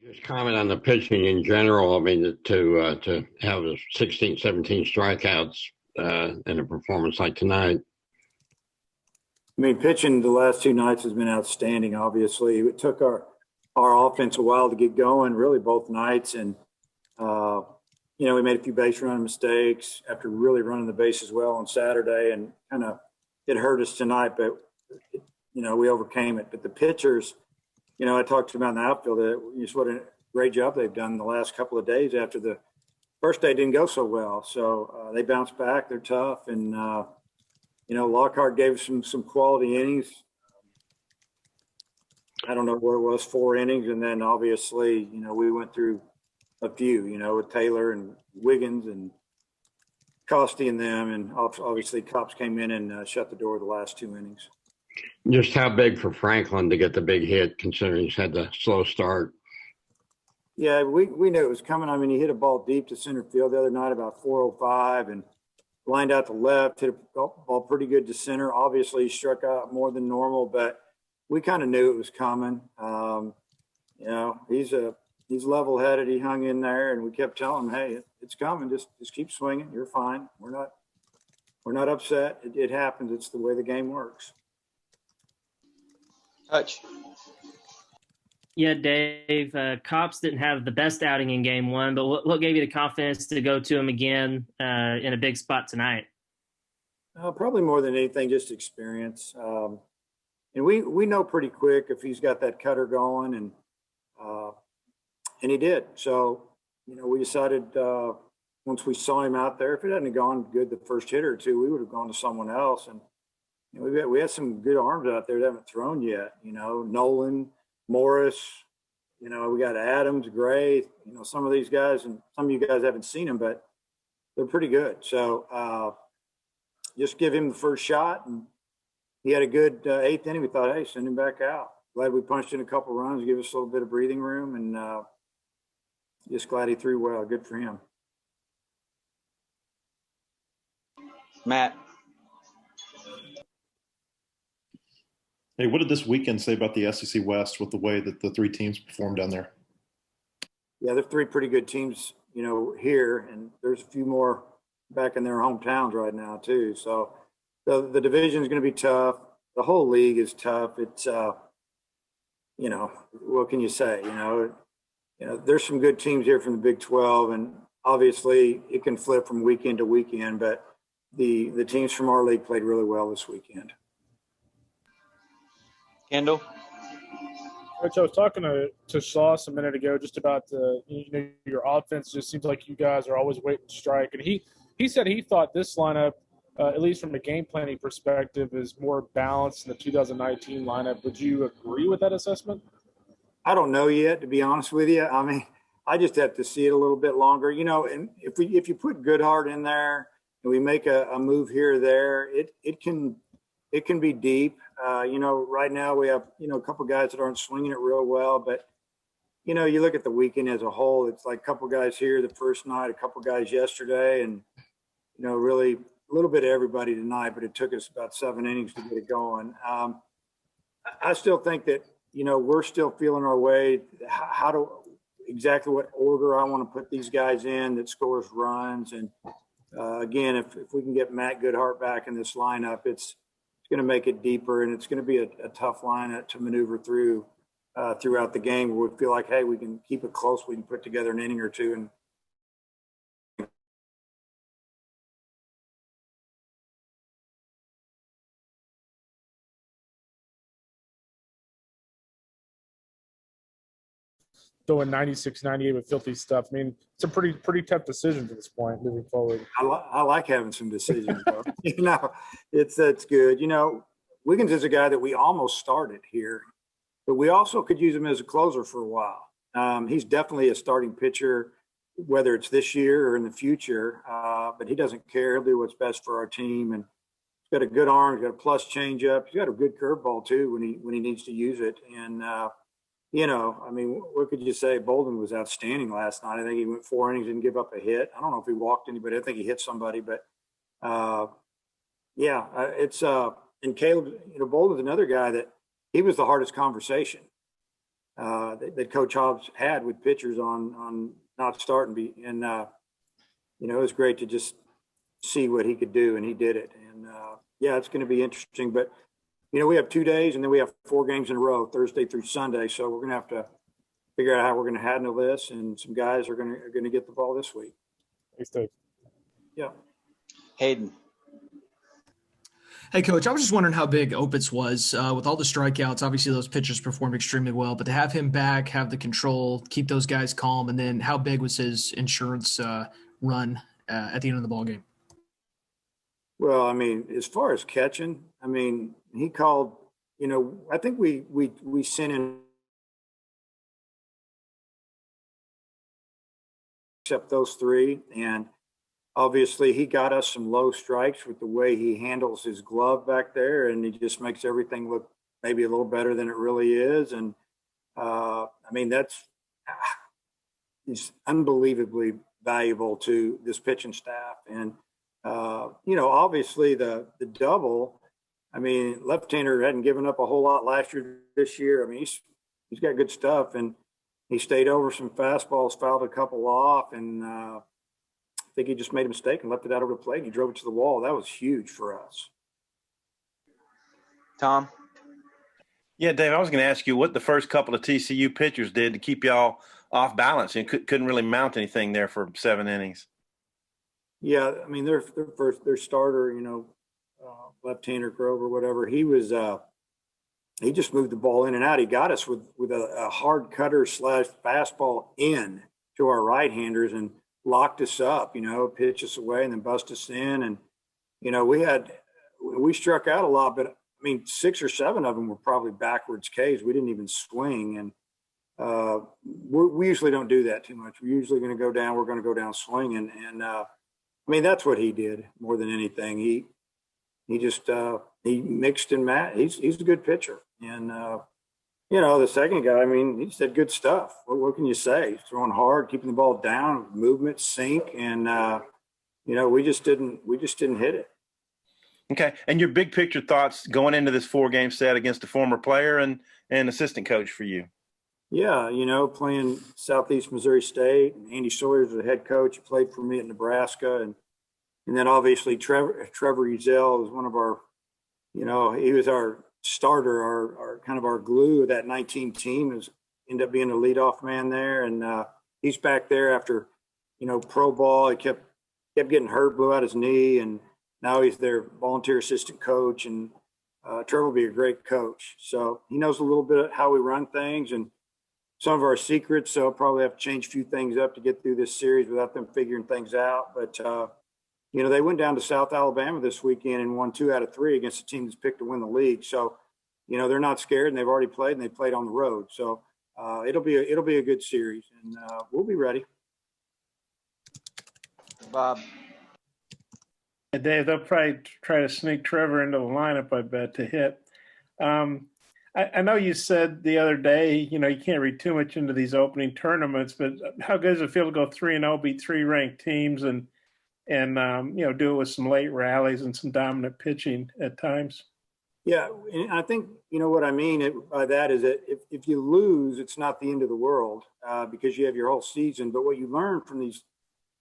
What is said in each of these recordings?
Just comment on the pitching in general. I mean, to have 16, 17 strikeouts in a performance like tonight. I mean, pitching the last two nights has been outstanding. Obviously, it took our offense a while to get going, really both nights, and we made a few base running mistakes after really running the bases well on Saturday, and kind of it hurt us tonight, but we overcame it. But the pitchers, I talked to them about in the outfield. Just what a great job they've done the last couple of days after the first day didn't go so well. So they bounced back. They're tough, and Lockhart gave us some quality innings. I don't know what it was, 4 innings, and then obviously, we went through a few, with Taylor and Wiggins and Costi and them, and obviously Cops came in and shut the door the last 2 innings. Just how big for Franklin to get the big hit, considering he's had the slow start? Yeah, we knew it was coming. I mean, he hit a ball deep to center field the other night, about 405, and lined out to left, hit a ball pretty good to center. Obviously, he struck out more than normal, but we kind of knew it was coming. He's level-headed. He hung in there, and we kept telling him, "Hey, it's coming. Just keep swinging. You're fine. We're not upset. It happens. It's the way the game works." Touch. Yeah, Dave, Cops didn't have the best outing in game 1, but what gave you the confidence to go to him again in a big spot tonight? Probably more than anything, just experience. And we know pretty quick if he's got that cutter going, and he did. So, we decided once we saw him out there, if it hadn't gone good the first hit or two, we would have gone to someone else. And we had some good arms out there that haven't thrown yet. Nolan, Morris. We got Adams, Gray. Some of these guys, and some of you guys haven't seen them, but they're pretty good. So just give him the first shot, and he had a good 8th inning. We thought, hey, send him back out. Glad we punched in a couple runs, give us a little bit of breathing room, and just glad he threw well. Good for him. Matt. Hey, what did this weekend say about the SEC West with the way that the 3 teams performed down there? Yeah, they're 3 pretty good teams, here, and there's a few more back in their hometowns right now too. So the division is going to be tough. The whole league is tough. It's, what can you say? There's some good teams here from the Big 12, and obviously it can flip from weekend to weekend, but the teams from our league played really well this weekend. Kendall. Coach, I was talking to Sauce a minute ago just about your offense. Just seems like you guys are always waiting to strike, and he said he thought this lineup, at least from a game planning perspective, is more balanced than the 2019 lineup. Would you agree with that assessment? I don't know yet, to be honest with you. I mean, I just have to see it a little bit longer, and if you put Goodhart in there and we make a move here or there, it can be deep. Right now we have, a couple guys that aren't swinging it real well, but, you look at the weekend as a whole, it's like a couple guys here the first night, a couple guys yesterday, and, really a little bit of everybody tonight, but it took us about 7 innings to get it going. I still think that, we're still feeling our way, exactly what order I want to put these guys in that scores runs. And again, if we can get Matt Goodhart back in this lineup, it's going to make it deeper, and it's going to be a tough lineup to maneuver through throughout the game, where we feel like, hey, we can keep it close. We can put together an inning or two. And going 96, 98 with filthy stuff. I mean, it's a pretty tough decision at this point moving forward. I like having some decisions, though. It's good. Wiggins is a guy that we almost started here, but we also could use him as a closer for a while. He's definitely a starting pitcher, whether it's this year or in the future, but he doesn't care. He'll do what's best for our team, and he's got a good arm. He's got a plus changeup. He's got a good curveball too when he needs to use it. And what could you say? Bolden was outstanding last night. I think he went 4 innings, didn't give up a hit. I don't know if he walked anybody. I think he hit somebody, but and Caleb, Bolden's another guy that he was the hardest conversation. that Coach Hobbs had with pitchers on not starting. And it was great to just see what he could do, and he did it. And it's going to be interesting. But we have 2 days, and then we have 4 games in a row, Thursday through Sunday. So we're going to have to figure out how we're going to handle this. And some guys are going to get the ball this week. Thanks, Dave. Yeah. Hayden. Hey, Coach, I was just wondering how big Opitz was with all the strikeouts. Obviously, those pitchers performed extremely well, but to have him back, have the control, keep those guys calm, and then how big was his insurance run at the end of the ballgame? Well, I mean, as far as catching, I mean, he called, I think we sent in except those 3, and obviously he got us some low strikes with the way he handles his glove back there, and he just makes everything look maybe a little better than it really is. And I mean, he's unbelievably valuable to this pitching staff. And obviously the double, I mean, left-hander hadn't given up a whole lot last year. This year, I mean, he's got good stuff, and he stayed over some fastballs, fouled a couple off, and I think he just made a mistake and left it out over the plate, and he drove it to the wall. That was huge for us. Tom? Yeah, Dave, I was going to ask you what the first couple of TCU pitchers did to keep y'all off balance and couldn't really mount anything there for 7 innings. Yeah, I mean, their starter, left-hander Grover, whatever, he was he just moved the ball in and out. He got us with a hard cutter / fastball in to our right-handers and locked us up, pitch us away and then bust us in. And, we struck out a lot, but I mean, 6 or 7 of them were probably backwards Ks. We didn't even swing. And we usually don't do that too much. We're usually going to go down. We're going to go down swinging. And I mean, that's what he did more than anything. He just he mixed and matched. He's a good pitcher. And, the second guy, I mean, he said good stuff. What can you say? He's throwing hard, keeping the ball down, movement, sink. And, we just didn't hit it. Okay. And your big picture thoughts going into this 4-game set against a former player and assistant coach for you? Yeah, playing Southeast Missouri State. Andy Sawyer's the head coach. He played for me at Nebraska. And then obviously Trevor Ezel was one of our, he was our starter, our kind of our glue of that 19 team. Ended up being the leadoff man there. And he's back there after, pro ball. He kept getting hurt, blew out his knee, and now he's their volunteer assistant coach. And Trevor will be a great coach. So he knows a little bit how we run things and some of our secrets. So I'll probably have to change a few things up to get through this series without them figuring things out. But, they went down to South Alabama this weekend and won 2 out of 3 against a team that's picked to win the league. So, they're not scared, and they've already played, and they played on the road. So it'll be a good series, and we'll be ready. Bob? Dave, they'll probably try to sneak Trevor into the lineup, I bet, to hit. I know you said the other day, you can't read too much into these opening tournaments, but how good does it feel to go 3-0, beat 3 ranked teams, and do it with some late rallies and some dominant pitching at times? Yeah, and I think, what I mean by that is that if you lose, it's not the end of the world because you have your whole season. But what you learn from these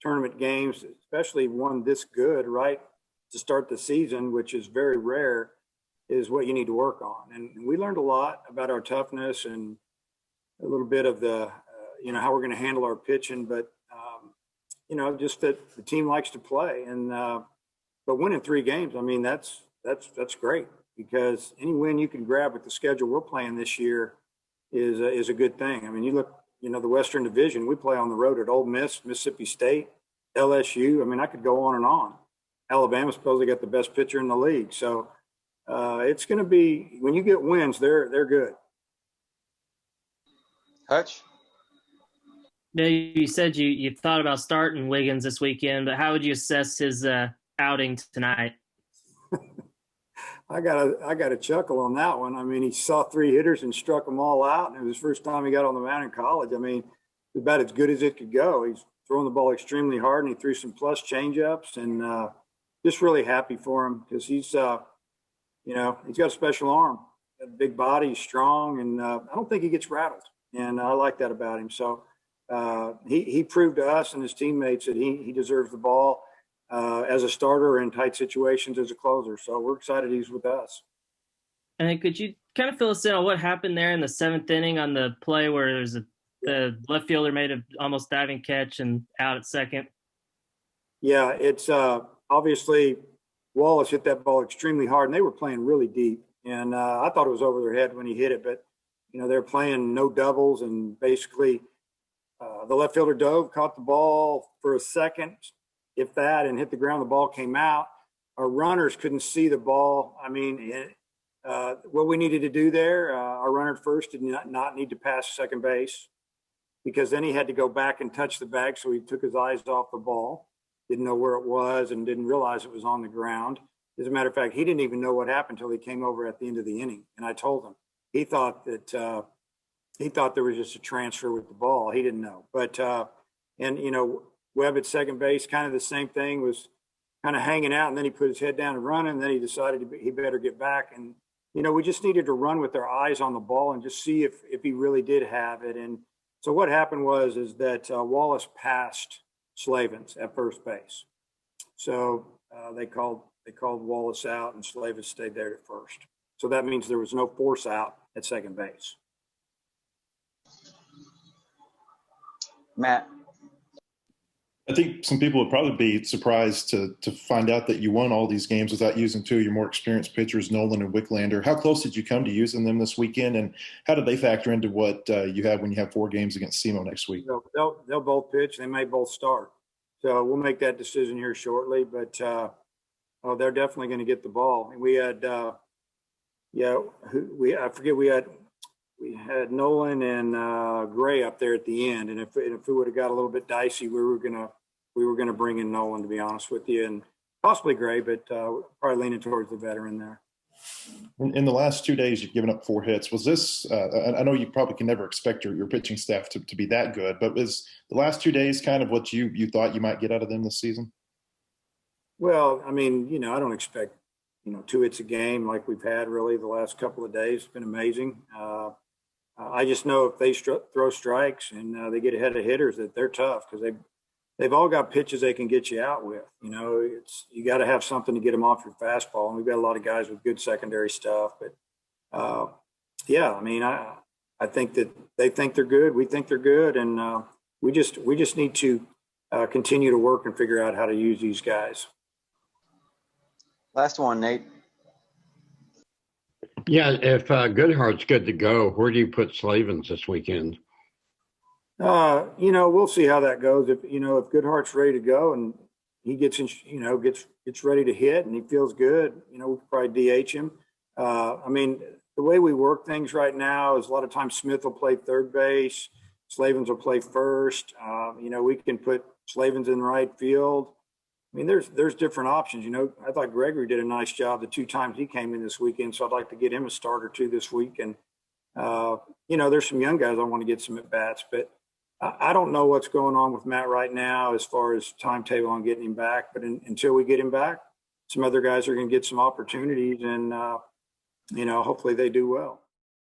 tournament games, especially one this good, right, to start the season, which is very rare, is what you need to work on. And we learned a lot about our toughness and a little bit of the, how we're going to handle our pitching. But, just that the team likes to play. And but winning 3 games, I mean, that's great because any win you can grab with the schedule we're playing this year is a good thing. I mean, you look, the Western Division, we play on the road at Ole Miss, Mississippi State, LSU. I mean, I could go on and on. Alabama supposedly got the best pitcher in the league. So it's going to be, when you get wins, they're good. Hutch? You said you thought about starting Wiggins this weekend, but how would you assess his outing tonight? I got a chuckle on that one. I mean, he saw 3 hitters and struck them all out, and it was his first time he got on the mound in college. I mean, it's about as good as it could go. He's throwing the ball extremely hard, and he threw some plus changeups, and just really happy for him because he's he's got a special arm, got a big body, he's strong, and I don't think he gets rattled. and I like that about him. So he proved to us and his teammates that he deserves the ball as a starter in tight situations as a closer. So we're excited he's with us. And could you kind of fill us in on what happened there in the seventh inning on the play where there's the left fielder made an almost diving catch and out at second? Yeah, it's obviously Wallace hit that ball extremely hard, and they were playing really deep. And I thought it was over their head when he hit it, but they're playing no doubles, and basically the left fielder dove, caught the ball for a second, if that, and hit the ground. The ball came out. Our runners couldn't see the ball. I mean, what we needed to do there, our runner at first did not need to pass second base, because then he had to go back and touch the bag, so he took his eyes off the ball, didn't know where it was, and didn't realize it was on the ground. As a matter of fact, he didn't even know what happened until he came over at the end of the inning, and I told him. He thought that there was just a transfer with the ball. He didn't know. But Webb at second base, kind of the same thing, was kind of hanging out, and then he put his head down and running, and then he decided he better get back. And we just needed to run with our eyes on the ball and just see if he really did have it. And so what happened was that Wallace passed Slavens at first base. So they called Wallace out, and Slavens stayed there at first. So that means there was no force out at second base. Matt. I think some people would probably be surprised to find out that you won all these games without using two of your more experienced pitchers, Nolan and Wicklander. How close did you come to using them this weekend, and how did they factor into what you have when you have 4 games against SEMO next week? They'll both pitch. They may both start. So we'll make that decision here shortly, but they're definitely going to get the ball. And we had, we had Nolan and Gray up there at the end, and if it would have got a little bit dicey, we were gonna bring in Nolan, to be honest with you, and possibly Gray, but probably leaning towards the veteran there. In the last 2 days, you've given up 4 hits. Was this? I know you probably can never expect your pitching staff to be that good, but was the last 2 days kind of what you thought you might get out of them this season? Well, I mean, I don't expect 2 hits a game like we've had really the last couple of days. It's been amazing. I just know if they throw strikes and they get ahead of hitters, that they're tough, because they've all got pitches they can get you out with. You got to have something to get them off your fastball, and we've got a lot of guys with good secondary stuff. But I think that they think they're good. We think they're good, and we just need to continue to work and figure out how to use these guys. Last one, Nate. Yeah, if Goodhart's good to go, where do you put Slavens this weekend? We'll see how that goes. If Goodhart's ready to go and he gets ready to hit and he feels good, we could probably DH him. The way we work things right now is a lot of times Smith will play third base, Slavens will play first. We can put Slavens in right field. There's different options. I thought Gregory did a nice job the 2 times he came in this weekend, so I'd like to get him a start or 2 this week. And, there's some young guys I want to get some at-bats, but I don't know what's going on with Matt right now as far as timetable on getting him back. But until we get him back, some other guys are going to get some opportunities, and, hopefully they do well.